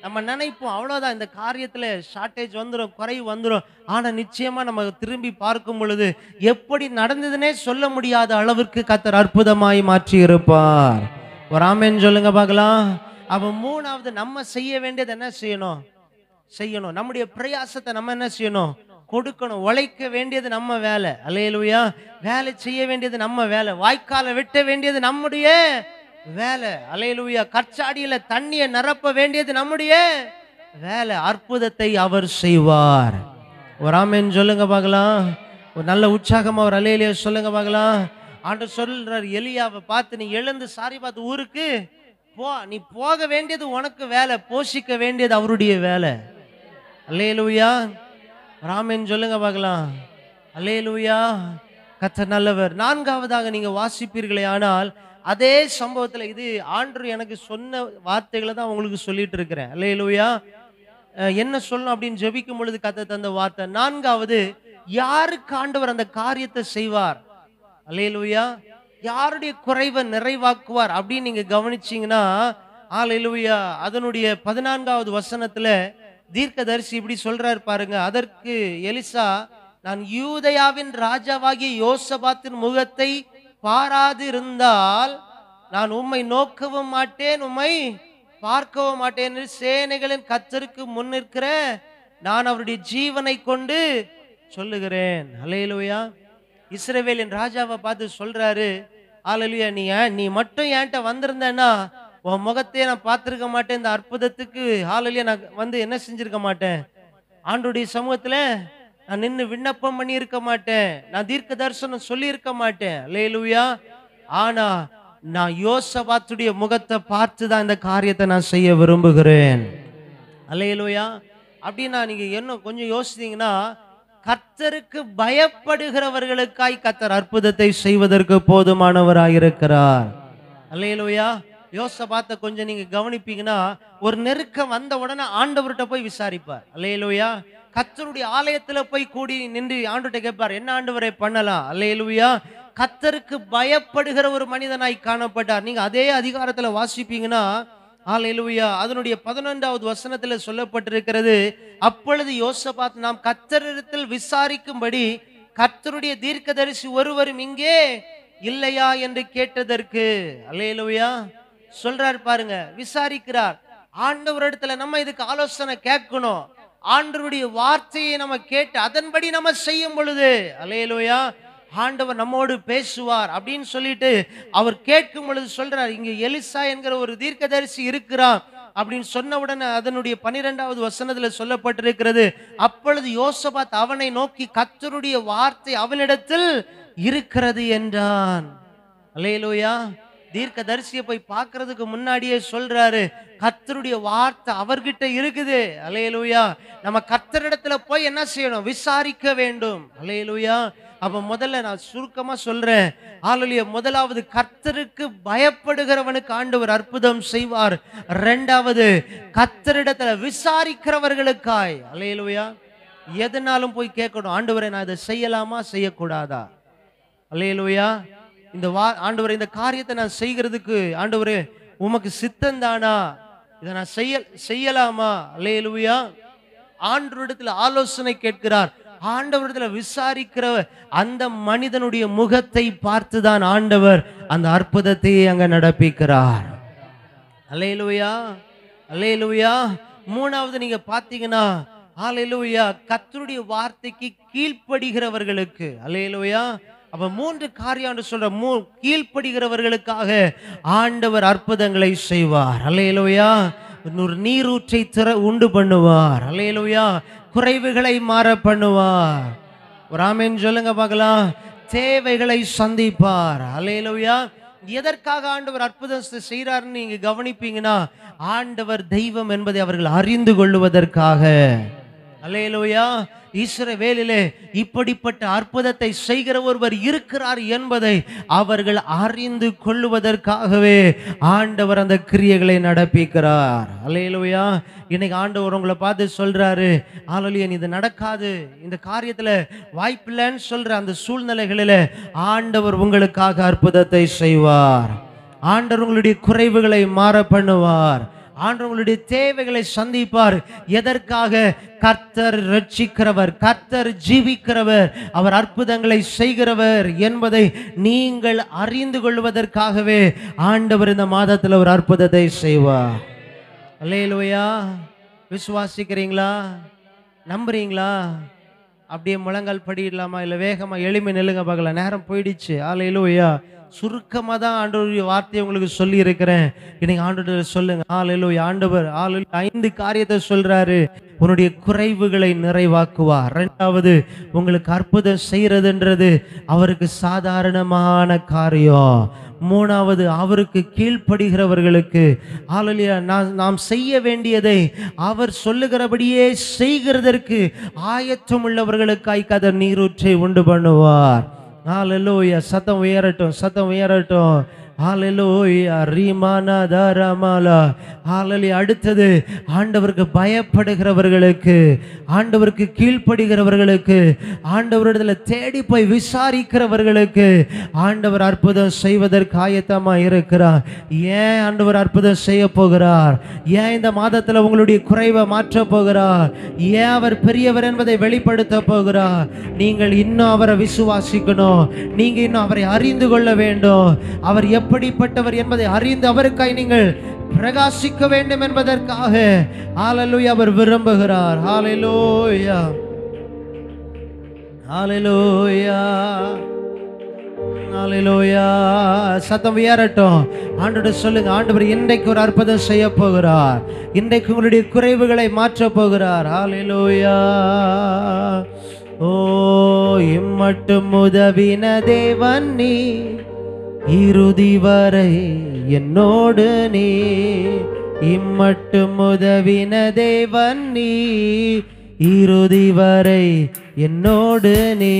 A: நம்ம நினைப்போம் அவ்வளவுதான், இந்த காரியத்துல ஷார்டேஜ் வந்துடும், குறைவு வந்துடும். ஆனா நிச்சயமா நம்ம திரும்பி பார்க்கும் பொழுது எப்படி நடந்ததுன்னே சொல்ல முடியாத அளவிற்கு கர்த்தர் அற்புதமாய் மாற்றி இருப்பார். ஒரு ஆமென் சொல்லுங்க பார்க்கலாம். அப்ப மூணாவது, நம்ம செய்ய வேண்டியது என்ன செய்யணும்? நம்முடைய பிரயாசத்தை நம்ம என்ன செய்யணும்? கொடுக்கணும். உழைக்க வேண்டியது நம்ம வேலை. அல்லேலூயா. வேலை செய்ய வேண்டியது நம்ம வேலை. வாய்க்கால வெட்ட வேண்டியது நம்முடைய வேலை. அல்லேலூயா. கற்சாடியில தண்ணியை நிரப்ப வேண்டியது நம்முடைய வேலை. அற்புதத்தை அவர் செய்வார். ஒரு ஆமென் சொல்லுங்க பார்க்கலாம். ஒரு நல்ல உற்சாகமா ஒரு அல்லேலூயா சொல்லுங்க பார்க்கலாம். ஆண்டவர் சொல்றார், எலியாவை பார்த்து, நீ எழுந்து சாரிபாத் ஊருக்கு போ. நீ போக வேண்டியது உனக்கு வேலை, போஷிக்க வேண்டியது அவருடைய வேலை. அல்லேலூயா. ஆமென் சொல்லுங்க பார்க்கலாம். அல்லேலூயா. கர்த்தர் நல்லவர். நான்காவதாக நீங்க வாசிப்பீர்களே ஆனால் அதே சம்பவத்துல, இது ஆண்டவர் எனக்கு சொன்ன வார்த்தைகளை தான் உங்களுக்கு சொல்லிட்டு இருக்கிறேன். அல்லேலூயா. என்ன சொல்லணும் அப்படின்னு ஜெபிக்கும் பொழுது கர்த்தர் தந்த வார்த்தை. நான்காவது, யாருக்கு ஆண்டவர் அந்த காரியத்தை செய்வார்? அல்லேலூயா. யாருடைய குறைவை நிறைவாக்குவார் அப்படின்னு நீங்க கவனிச்சீங்கன்னா, அல்லேலூயா, அதனுடைய 14வது வசனத்துல தீர்க்கதரிசி இப்படி சொல்றாரு பாருங்க. அதற்கு எலிசா, நான் யூதயாவின் ராஜாவாகிய யோசபாத்தின் முகத்தை பாராது இருந்தால் நான் உம்மை நோக்கவும் மாட்டேன், உம்மை பார்க்கவும் மாட்டேன். சேனைகளின் கர்த்தருக்கு முன்னிற்கிற நான் அவருடைய ஜீவனை கொண்டு சொல்லுகிறேன். அல்லேலூயா. இஸ்ரவேலின் ராஜாவை பார்த்து சொல்றாரு, அல்லேலூயா, நீ மட்டும் என்கிட்ட வந்திருந்தேன்னா உன் முகத்தையே நான் பார்த்திருக்க மாட்டேன். இந்த அற்புதத்துக்கு அல்லேலூயா நான் வந்து என்ன செஞ்சிருக்க மாட்டேன்? ஆண்டவருடைய சமூகத்துல நான் நின்று விண்ணப்பம் பண்ணி இருக்க மாட்டேன். நான் தீர்க்க தரிசனம் சொல்லி இருக்க மாட்டேன். அல்லேலூயா. ஆனா நான் யோசபாத்துடைய முகத்தை பார்த்து தான் இந்த காரியத்தை நான் செய்ய விரும்புகிறேன். அல்லேலூயா. அப்படின்னா நீங்க என்ன கொஞ்சம் யோசித்தீங்கன்னா, கர்த்தருக்கு பயப்படுகிறவர்களுக்காய் கர்த்தர் அற்புதத்தை செய்வதற்கு போதுமானவராயிருக்கிறார். அல்லேலூயா. யோசபாத்தை கொஞ்சம் நீங்க கவனிப்பீங்கன்னா, ஒரு நெருக்கம் வந்த உடனே ஆண்டவர்கிட்ட போய் விசாரிப்பார். அல்லேலூயா. கர்த்தருடைய ஆலயத்துல போய் கூடி நின்று ஆண்டவர்கிட்ட கேட்பார், என்ன ஆண்டவரை பண்ணலாம்? அல்லேலூயா. கர்த்தருக்கு பயப்படுகிற ஒரு மனிதனாய் காணப்பட்டார். நீங்க அதே அதிகாரத்துல வாசிப்பீங்கன்னா, அல்லேலூயா, அதனுடைய 11வது வசனத்துல சொல்லப்பட்டிருக்கிறது, அப்பொழுது யோசபாத், நாம் கர்த்தரிடத்தில் விசாரிக்கும்படி கர்த்தருடைய தீர்க்கதரிசி ஒருவரும் இங்கே இல்லையா என்று கேட்டதற்கு, அல்லேலூயா, சொல்றார் பாருங்க, விசாரிக்கிறார். ஆண்டவரிடத்துல நம்ம இதுக்கு ஆலோசனை கேட்கணும். ஆண்டவருடைய வார்த்தையை நம்ம கேட்டு அதன்படி நம்ம செய்யும் பொழுது, அல்லேலூயா, ஆண்டவர் நம்மோடு பேசுவார் அப்படின்னு சொல்லிட்டு அவர் கேட்கும் பொழுது சொல்றார், இங்க எலிசா என்கிற ஒரு தீர்க்கதரிசி இருக்கிறான் அப்படின்னு சொன்ன உடனே அதனுடைய 12வது வசனத்துல சொல்லப்பட்டிருக்கிறது, அப்பொழுது யோசபாத் அவனை நோக்கி, கர்த்தருடைய வார்த்தை அவனிடத்தில் இருக்கிறது என்றான். அல்லேலூயா. தீர்க்கதரிசியை போய் பார்க்கிறதுக்கு முன்னாடியே சொல்றாரு, கர்த்தருடைய வார்த்தை அவர்கிட்ட இருக்குது. அல்லேலூயா. நம்ம கர்த்தரிடத்துல போய் என்ன செய்யணும்? விசாரிக்க வேண்டும். அல்லேலூயா. அப்ப முதல்ல நான் சுருக்கமா சொல்றேன். அல்லேலூயா. முதலாவது, கர்த்தருக்கு பயப்படுகிறவனுக்கு ஆண்டவர் அற்புதம் செய்வார். இரண்டாவது, கர்த்தரிடத்துல விசாரிக்கிறவர்களுக்காய், அல்லேலூயா, எதனாலும் போய் கேட்கணும், ஆண்டவரே நான் இதை செய்யலாமா செய்யக்கூடாதா? அல்லேலூயா. இந்த ஆண்டவரே, இந்த காரியத்தை நான் செய்கிறதுக்கு ஆண்டவரே உமக்கு சித்தம் தானா? இதை நான் செய்யலாமா? அல்லேலூயா. ஆண்டவரிடத்துல ஆலோசனை கேட்கிறார். ஆண்டவரிடத்துல விசாரிக்கிற அந்த மனிதனுடைய முகத்தை பார்த்துதான் ஆண்டவர் அந்த அற்புதத்தை அங்க நடப்பிக்கிறார். அல்லேலூயா. அல்லேலூயா. மூணாவது நீங்க பாத்தீங்கன்னா, அல்லேலூயா, கர்த்தருடைய வார்த்தைக்கு கீழ்ப்படுகிறவர்களுக்கு, அல்லேலூயா. அப்ப மூன்று காரியம் சொல்ற, கீழ்ப்படுகிறவர்களுக்காக ஆண்டவர் அற்புதங்களை செய்வார். அல்லேலூயா. ஒரு நீரூற்றை உண்டு பண்ணுவார். அல்லேலூயா. குறைவுகளை மாற பண்ணுவார். ஒரு ஆமென் சொல்லுங்க பார்க்கலாம். தேவைகளை சந்திப்பார். அல்லேலூயா. எதற்காக ஆண்டவர் அற்புதம் செய்றாருன்னு நீங்க கவனிப்பீங்கன்னா, ஆண்டவர் தெய்வம் என்பதை அவர்கள் அறிந்து கொள்வதற்காக. அல்லேலூயா. இஸ்ரவேலிலே இப்படிப்பட்ட அற்புதத்தை செய்கிற ஒருவர் இருக்கிறார் என்பதை அவர்கள் அறிந்து கொள்வதற்காகவே ஆண்டவர் அந்த கிரியைகளை நடப்பிக்கிறார். அல்லேலூயா. இன்னைக்கு ஆண்டவர் உங்களை பார்த்து சொல்றாரு, அல்லேலூயா, இது நடக்காது, இந்த காரியத்துல வாய்ப்பில்லைன்னு சொல்ற அந்த சூழ்நிலைகளில ஆண்டவர் உங்களுக்காக அற்புதத்தை செய்வார். ஆண்டவர் உங்களுடைய குறைவுகளை மாற பண்ணுவார். ஆண்டவருடைய தேவைகளை சந்திப்பார். எதற்காக? கர்த்தர் ரட்சிக்கிறவர், கர்த்தர் ஜீவிக்கிறவர், அவர் அற்புதங்களை செய்கிறவர் என்பதை நீங்கள் அறிந்து கொள்வதற்காகவே ஆண்டவர் இந்த மாதத்தில் ஒரு அற்புதத்தை செய்வார். அல்லேலூயா. விசுவாசிக்கிறீங்களா? நம்புறீங்களா? அப்படியே முழங்கால் படிடலாமா? இல்லை வேகமா எளிமை நில்லுங்க பார்க்கலாம், நேரம் போயிடுச்சு. அல்லேலூயா. சுருக்கமாக தான் ஆண்டவருடைய வார்த்தையை உங்களுக்கு சொல்லி இருக்கிறேன். இன்னைக்கு ஆண்டவர் சொல்லுங்க. அல்லேலூயா. ஆண்டவர் 5 காரியத்தை சொல்றாரு. உன்னுடைய குறைவுகளை நிறைவாக்குவார். இரண்டாவது, உங்களுக்கு அற்புதம் செய்யறதுன்றது அவருக்கு சாதாரணமான காரியம். மூணாவது, அவருக்கு கீழ்ப்படுகிறவர்களுக்கு, அல்லேலூயா, நாம் செய்ய வேண்டியதை அவர் சொல்லுகிறபடியே செய்கிறதற்கு ஆயத்தம் உள்ளவர்களுக்காய் கர்த்தர் நீரூற்றை உண்டு பண்ணுவார். ஹல்லேலூயா. சத்தம் உயரட்டும், சத்தம் உயரட்டும். ஹல்லேலூயா. ரீமானா தரமாலா. ஹல்லேலூயா. அடுத்தது, ஆண்டவருக்கு பயப்படுகிறவர்களுக்கு, ஆண்டவருக்கு கீழ்ப்படுகிறவர்களுக்கு, ஆண்டவரிடத்தில் தேடி போய் விசாரிக்கிறவர்களுக்கு ஆண்டவர் அற்புதம் செய்வதற்கு ஆயத்தமா இருக்கிறார். ஏன் ஆண்டவர் அற்புதம் செய்ய போகிறார்? ஏன் இந்த மாதத்தில் உங்களுடைய குறைவை மாற்ற போகிறார்? ஏன் அவர் பெரியவர் என்பதை வெளிப்படுத்த போகிறார்? நீங்கள் இன்னும் அவரை விசுவாசிக்கணும். நீங்க இன்னும் அவரை அறிந்து கொள்ள வேண்டும். அவர் எப்படிப்பட்டவர் என்பதை அறிந்து அவருக்காய் நீங்கள் பிரகாசிக்க வேண்டும் என்பதற்காக ஹல்லேலூயா அவர் விரும்புகிறார். ஹல்லேலூயா. ஹல்லேலூயா. ஹல்லேலூயா. சத்தம் உயரட்டும். ஆண்டவரே சொல்லுங்க. ஆண்டவர் இன்றைக்கு ஒரு அற்புதம் செய்ய போகிறார். இன்றைக்கு உங்களுடைய குறைவுகளை மாற்ற போகிறார். ஹல்லேலூயா. ஓ, இம்மட்டும் உதவின தேவன் நீ, இறுதி வரை என்னோடு நீ. இம்மட்டும் உதவின தேவன் நீ, இறுதி வரை என்னோடு நீ.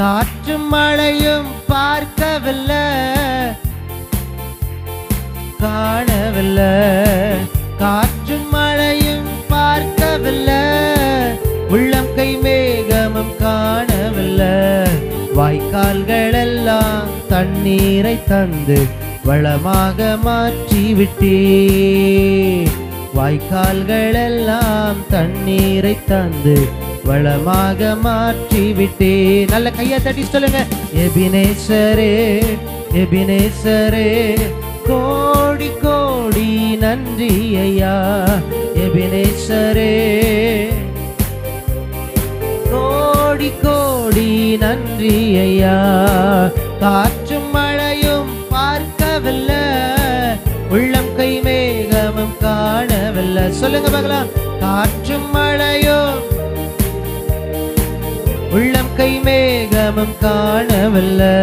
A: காற்றும் மழையும் பார்க்கவில்லை, காணவில்லை. காற்றும் மழையும் பார்க்கவில்லை, உள்ளம் கை மேகமும் காணவில்லை. வாய்க்கால்கள் எல்லாம் தண்ணீரை தந்து வளமாக மாற்றி விட்டே. வாய்க்கால்கள் எல்லாம் தண்ணீரை தந்து வளமாக மாற்றி விட்டே. நல்ல கையை தட்டி சொல்லுங்க. எபினேசரே, எபினேசரே, கோடி கோடி நன்றி ஐயா. எபினேசரே, கோடி கோடி நன்றி ஐயா. காற்றும் மழையும் பார்க்கவில்லை, உள்ளம் கை மேகமும் காணவில்லை. சொல்லுங்க பார்க்கலாம். காற்றும் மழையும் உள்ளம் கை மேகமும் காணவில்லை.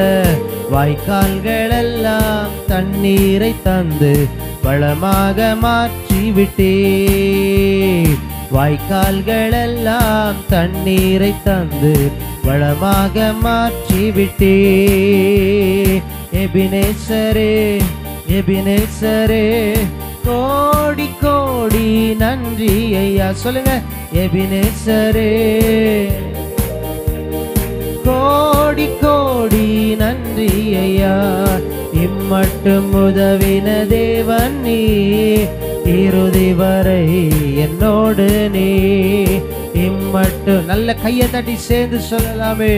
A: வாய்க்கால்கள் எல்லாம் தண்ணீரை தந்து வளமாக மாற்றி விட்டே. வாய்க்கால்கள் எல்லாம் தண்ணீரை தந்து வளமாக மாற்றி விட்டே. எபினேசரே, எபினேசரே, கோடி கோடி நன்றி ஐயா. சொல்லுங்க. எபினேசரே, கோடி கோடி நன்றி ஐயா. இம்மட்டும் உதவின தேவன் நீ, இறுதி வரை என்னோடு நீ. இம்மட்டும் நல்ல கையை தட்டி சேர்ந்து சொல்லலாமே.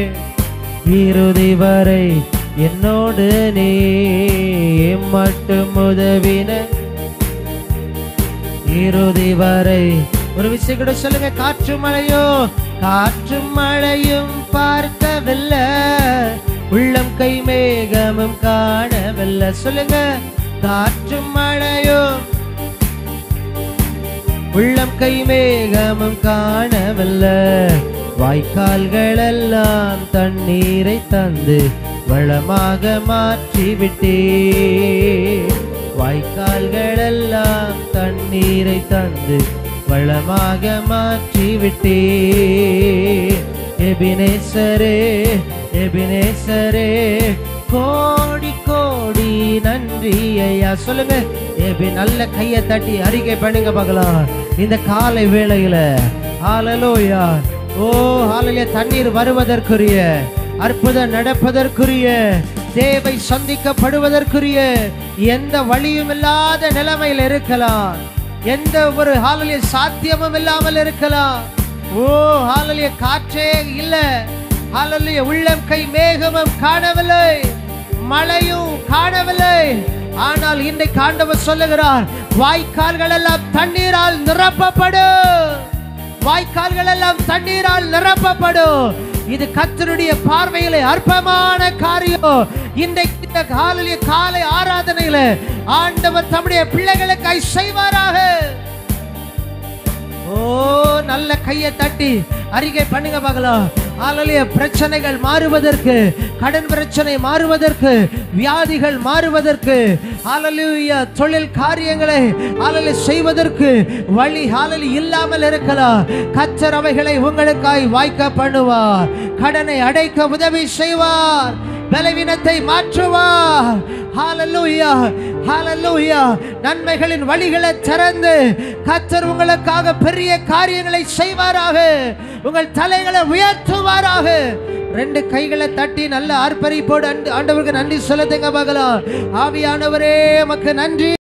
A: இறுதி வரை என்னோடு நீ. இம்மட்டும் உதவின இறுதி வரை. ஒரு விஷயம் கூட சொல்லுங்க, காற்று மழையோ காற்று மழையும் பார்க்கவில்லை, உள்ளம் கை மேகமும் காணவில்லை. சொல்லுங்க, காற்று மழையும் உள்ளம் கை மேகமும் காணவில்லை, வாய்க்கால்கள் எல்லாம் தண்ணீரை தந்து வளமாக மாற்றிவிட்டே, வாய்க்கால்கள் எல்லாம் தண்ணீரை தந்து வளமாக மாற்றிவிட்டே. எபினேசரே எபினேசரே கோடி கோடி நன்றி ஐயா. சொல்லுங்க, நல்ல கையை தட்டி அறிக்கை பண்ணுங்க பார்க்கலாம். இந்த காலை வேளையில ஹல்லேலூயா, ஓ ஹல்லேலூயா, தண்ணீர் வருவதற்குரிய, அற்புதம் நடப்பதற்குரிய, தேவை சந்திக்கப்படுவதற்குரிய, எந்த வழியும் இல்லாத நிலைமையில் இருக்கலாம், எந்த ஒரு ஹல்லேலூயா சாத்தியமும் இல்லாமல் இருக்கலாம். ஓ ஹல்லேலூயா, காற்றே இல்ல, ஹல்லேலூயா, உள்ளம் கை மேகமும் காணவில்லை, மழையும் காணவில்லை. ஆனால் இன்றைக்கு ஆண்டவர் சொல்லுகிறார், வாய்க்கால்கள் எல்லாம் தண்ணீரால் நிரப்பப்படும், வாய்க்கால்கள் எல்லாம் தண்ணீரால் நிரப்பப்படும். இது கர்த்தருடைய பார்வையிலே அற்பமான காரியம். இன்றைக்கு இந்த காலை ஆராதனையில ஆண்டவர் தம்முடைய பிள்ளைகளுக்காய் செய்வாராக. ஓ நல்ல கையை தட்டி அறிக்கை பண்ணுங்க பார்க்கலாம். ஹல்லேலூயா, பிரச்சனைகள் மாறுவதற்கு, கடன் பிரச்சனை மாறுவதற்கு, வியாதிகள் மாறுவதற்கு, ஹல்லேலூயா, தொழில் காரியங்களை ஹல்லேலூயா செய்வதற்கு வழி ஹல்லேலூயா இல்லாமல் இருக்கலாம். கர்த்தர் அவைகளை உங்களுக்காய் வாய்க்க பண்ணுவார், கடனை அடைக்க உதவி செய்வார், பலவீனத்தை மாற்றுவார். ஹல்லேலூயா ஹல்லேலூயா, நன்மைகளின் வழிகளை திறந்து கர்த்தர் உங்களுக்காக பெரிய காரியங்களை செய்வாராக, உங்கள் தலைகளை உயர்த்துவாராக. ரெண்டு கைகளை தட்டி நல்ல ஆர்ப்பரிப்போடு ஆண்டவருக்கு நன்றி செலுத்துங்க பார்க்கலாம். ஆவியானவரே உமக்கு நன்றி.